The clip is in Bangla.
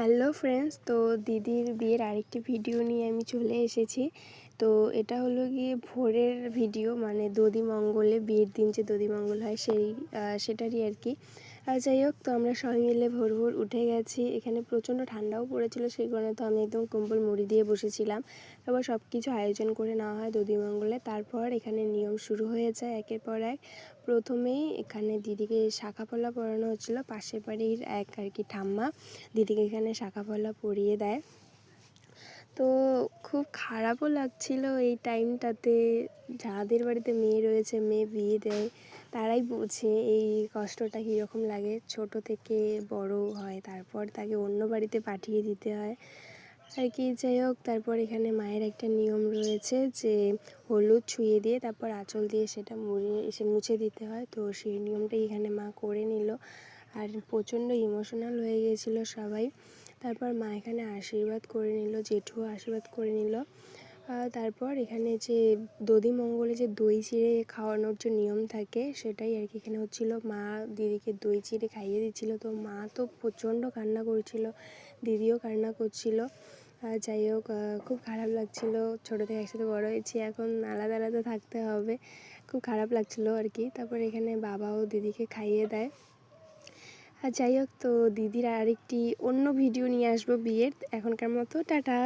হ্যালো ফ্রেন্ডস, তো দিদির বিয়ের আরেকটি ভিডিও নিয়ে আমি চলে এসেছি। তো এটা হলো গিয়ে ভোরের ভিডিও, মানে দধিমঙ্গলে বিয়ের দিন যে দধিমঙ্গল হয় সেটারই আর কি। যাই হোক, তো আমরা সবাই মিলে ভোর ভোর উঠে গেছি। এখানে প্রচণ্ড ঠান্ডাও পড়েছিল, সেই কারণে তো আমি একদম কম্বল মুড়ি দিয়ে বসেছিলাম। তারপর সব কিছু আয়োজন করে নেওয়া হয় দধিমঙ্গলে। তারপর এখানে নিয়ম শুরু হয়ে যায় একের পর এক। প্রথমেই এখানে দিদিকে শাঁখাপলা পরানো হচ্ছিলো, পাশের বাড়ির এক আর কি ঠাম্মা দিদিকে এখানে শাঁখাপলা পরিয়ে দেয়। তো খুব খারাপও লাগছিল এই টাইমটাতে। যাদের বাড়িতে মেয়ে রয়েছে, মেয়ে বিয়ে দেয়, তারাই বোঝে এই কষ্টটা কীরকম লাগে। ছোট থেকে বড় হয়, তারপর তাকে অন্য বাড়িতে পাঠিয়ে দিতে হয় আর কি। যাই হোক, তারপর এখানে মায়ের একটা নিয়ম রয়েছে যে হলুদ ছুঁয়ে দিয়ে তারপর আঁচল দিয়ে সেটা মুছে দিতে হয়। তো সেই নিয়মটাই এখানে মা করে নিল, আর প্রচণ্ড ইমোশনাল হয়ে গিয়েছিলো সবাই। তারপর মা এখানে আশীর্বাদ করে নিল, জেঠুও আশীর্বাদ করে নিল। তারপর এখানে যে দধিমঙ্গলে যে দই চিড়ে খাওয়ানোর যে নিয়ম থাকে সেটাই আর কি এখানে হচ্ছিলো। মা দিদিকে দই চিড়ে খাইয়ে দিচ্ছিলো। তো মা তো প্রচণ্ড কান্না করছিল, দিদিও কান্না করছিল। যাই হোক, খুব খারাপ লাগছিল। ছোটো থেকে একসাথে বড় হয়েছি, এখন আলাদা আলাদা থাকতে হবে, খুব খারাপ লাগছিলো আর কি। তারপর এখানে বাবাও দিদিকে খাইয়ে দেয়। আর যাই হোক, তো দিদির আরেকটি অন্য ভিডিও নিয়ে আসবো বিয়ের। এখনকার মতো টাটা।